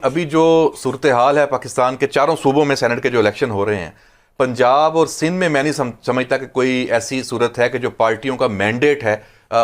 अभी जो सूरत हाल है पाकिस्तान के चारों सूबों में सेनेट के जो इलेक्शन हो रहे हैं, पंजाब और सिंध में मैं नहीं समझता कि कोई ऐसी सूरत है कि जो पार्टियों का मैंडेट है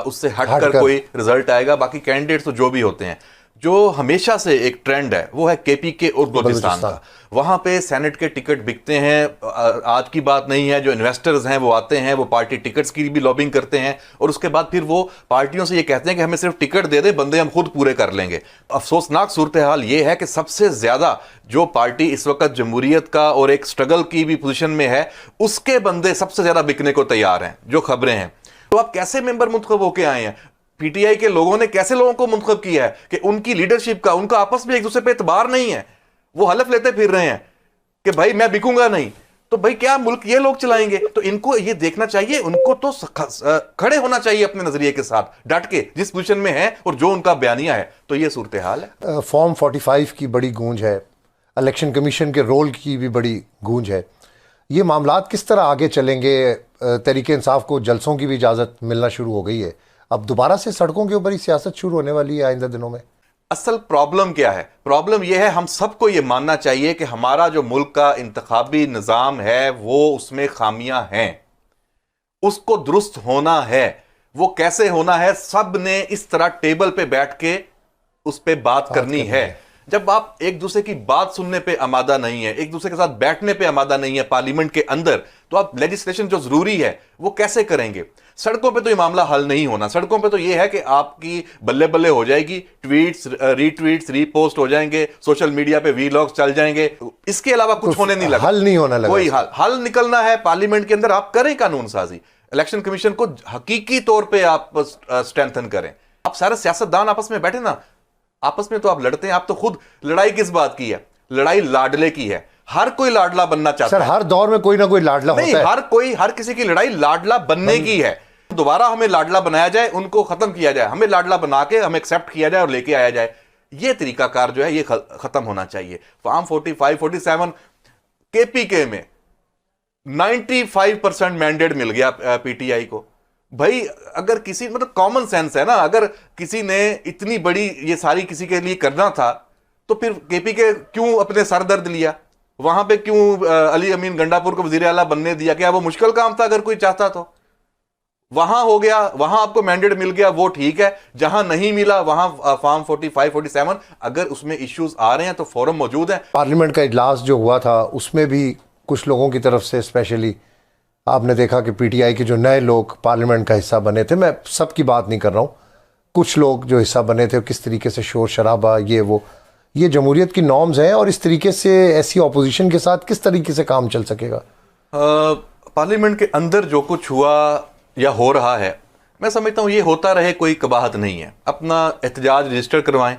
उससे हटकर कोई रिजल्ट आएगा। बाकी कैंडिडेट्स तो जो भी होते हैं, जो हमेशा से एक ट्रेंड है वो है केपीके और बलूचिस्तान का। वहां पे सेनेट के टिकट बिकते हैं। आज की बात नहीं है, जो इन्वेस्टर्स हैं वो आते हैं, वो पार्टी टिकट्स की भी लॉबिंग करते हैं और उसके बाद फिर वो पार्टियों से ये कहते हैं कि हमें सिर्फ टिकट दे दे, बंदे हम खुद पूरे कर लेंगे। अफसोसनाक सूरत हाल ये है कि सबसे ज्यादा जो पार्टी इस वक्त जमहूरियत का और एक स्ट्रगल की भी पोजीशन में है, उसके बंदे सबसे ज्यादा बिकने को तैयार हैं। जो खबरें हैं, तो आप कैसे मेंबर मुंतखब होके आए हैं? पीटीआई के लोगों ने कैसे लोगों को मुंतखब किया है कि उनकी लीडरशिप का, उनका आपस में एक दूसरे पे एतबार नहीं है। वो हलफ लेते फिर रहे हैं कि भाई मैं बिकूंगा नहीं। तो भाई क्या मुल्क ये लोग चलाएंगे? तो इनको ये देखना चाहिए, उनको तो खड़े होना चाहिए अपने नजरिए के साथ डट के, जिस पोजीशन में है और जो उनका बयानिया है। तो ये सूरत हाल है। फॉर्म 45 की बड़ी गूंज है, इलेक्शन कमीशन के रोल की भी बड़ी गूंज है। ये मामलात किस तरह आगे चलेंगे? तहरीक इंसाफ को जलसों की भी इजाज़त मिलना शुरू हो गई है, अब दोबारा से सड़कों के ऊपर ही सियासत शुरू होने वाली है आइंदा दिनों में। असल प्रॉब्लम क्या है? प्रॉब्लम यह है, हम सबको यह मानना चाहिए कि हमारा जो मुल्क का इंतखाबी निज़ाम है वो उसमें खामियां हैं, उसको दुरुस्त होना है। वो कैसे होना है? सब ने इस तरह टेबल पे बैठ के उस पर बात करनी है। जब आप एक दूसरे की बात सुनने पे आमादा नहीं है, एक दूसरे के साथ बैठने पे आमादा नहीं है पार्लियामेंट के अंदर, तो आप लेजिस्लेशन जो जरूरी है वो कैसे करेंगे? सड़कों पे तो ये मामला हल नहीं होना। सड़कों पे तो ये है कि आपकी बल्ले बल्ले हो जाएगी, ट्वीट्स, रीट्वीट्स, रीपोस्ट हो जाएंगे, सोशल मीडिया पे वीलॉग्स चल जाएंगे। इसके अलावा कुछ होने नहीं लगा, हल नहीं होना लगा। कोई हल निकलना है पार्लियामेंट के अंदर, आप करें कानून साजी, इलेक्शन कमीशन को हकीकी तौर पर आप स्ट्रेंथन करें। आप सारे सियासतदान आपस में बैठे ना, आपस में तो आप लड़ते हैं। आप तो खुद लड़ाई किस बात की है? लड़ाई लाडले की है। हर कोई लाडला बनना चाहता है। हर दौर में कोई ना कोई लाडला होता है। हर किसी की लड़ाई लाडला बनने की है। दोबारा हमें लाडला बनाया जाए, उनको खत्म किया जाए, हमें लाडला बना के हमें एक्सेप्ट किया जाए और लेके आया जाए। ये तरीकाकार जो है ये खत्म होना चाहिए। फॉर्म 45, 47 केपीके में 95% मैंडेट मिल गया पीटीआई को। भाई अगर किसी, मतलब कॉमन सेंस है ना, अगर किसी ने इतनी बड़ी ये सारी किसी के लिए करना था तो फिर केपीके क्यों अपने सर दर्द लिया? वहां पे क्यों अली अमीन गंडापुर को वजीर आला बनने दिया? क्या वो मुश्किल काम था? अगर कोई चाहता तो वहां हो गया, वहां आपको मैंडेट मिल गया, वो ठीक है। जहां नहीं मिला वहां फॉर्म 45, 47, अगर उसमें इश्यूज आ रहे हैं तो फोरम मौजूद है। पार्लियामेंट का इजलास जो हुआ था उसमें भी कुछ लोगों की तरफ से, स्पेशली आपने देखा कि पीटीआई के जो नए लोग पार्लियामेंट का हिस्सा बने थे, मैं सबकी बात नहीं कर रहा हूँ, कुछ लोग जो हिस्सा बने थे किस तरीके से शोर शराबा, ये जमहूरियत की नॉर्म्स हैं। और इस तरीके से ऐसी ऑपोजिशन के साथ किस तरीके से काम चल सकेगा? पार्लियामेंट के अंदर जो कुछ हुआ या हो रहा है, मैं समझता हूँ ये होता रहे, कोई कबाहत नहीं है। अपना एहतजाज रजिस्टर करवाएं,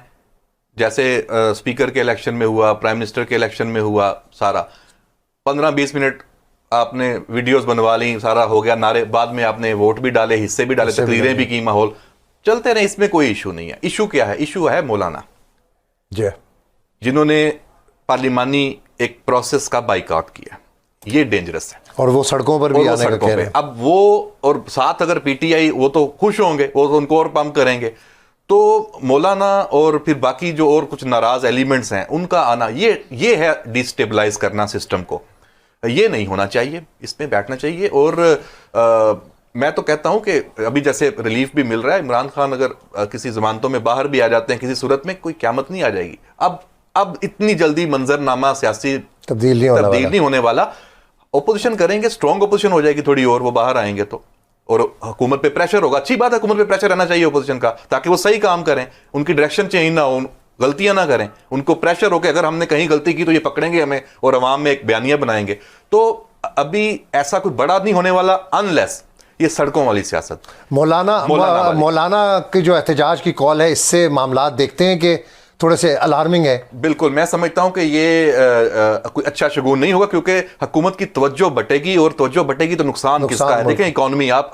जैसे स्पीकर के इलेक्शन में हुआ, प्राइम मिनिस्टर के इलेक्शन में हुआ। सारा 15-20 मिनट आपने वीडियोस बनवा ली, सारा हो गया, नारे, बाद में आपने वोट भी डाले, हिस्से भी डाले, तकरीरें भी की, माहौल चलते रहे। इसमें कोई इशू नहीं है। इशू क्या है? इशू है मौलाना जी, जिन्होंने पार्लिमानी एक प्रोसेस का बाइकआउट किया। ये डेंजरस है और वो सड़कों पर भी आने का कह रहे हैं। अब वो और साथ अगर पीटीआई, वो तो खुश होंगे, वो तो उनको और पंप करेंगे। तो मौलाना और फिर बाकी जो और कुछ नाराज एलिमेंट्स हैं, उनका आना, ये है डिस्टेबलाइज करना सिस्टम को। ये नहीं होना चाहिए, इसमें बैठना चाहिए। और मैं तो कहता हूं कि अभी जैसे रिलीफ भी मिल रहा है, इमरान खान अगर किसी जमानतों में बाहर भी आ जाते हैं किसी सूरत में, कोई क़यामत नहीं आ जाएगी। अब इतनी जल्दी मंजरनामा सियासी तब्दील नहीं होने वाला। ओपोजिशन करेंगे, स्ट्रॉन्ग ओपोजिशन हो जाएगी थोड़ी, और वो बाहर आएंगे तो, और हुकूमत पे प्रेशर होगा। अच्छी बात है, हुकूमत पे प्रेशर रहना चाहिए ओपोजिशन का, ताकि वो सही काम करें, उनकी डायरेक्शन चेंज ना हो, गलतियां ना करें। उनको प्रेशर हो कि अगर हमने कहीं गलती की तो ये पकड़ेंगे हमें और अवाम में एक बयानिया बनाएंगे। तो अभी ऐसा कोई बड़ा नहीं होने वाला अनलेस ये सड़कों वाली सियासत। मौलाना की जो एहतजाज की कॉल है, इससे मामलात देखते हैं कि थोड़े से अलार्मिंग है। बिल्कुल, मैं समझता हूं कि ये कोई अच्छा शगुन नहीं होगा, क्योंकि हुकूमत की तवज्जो बटेगी, और तवज्जो बटेगी तो नुकसान किसका है? देखें इकॉनमी, आप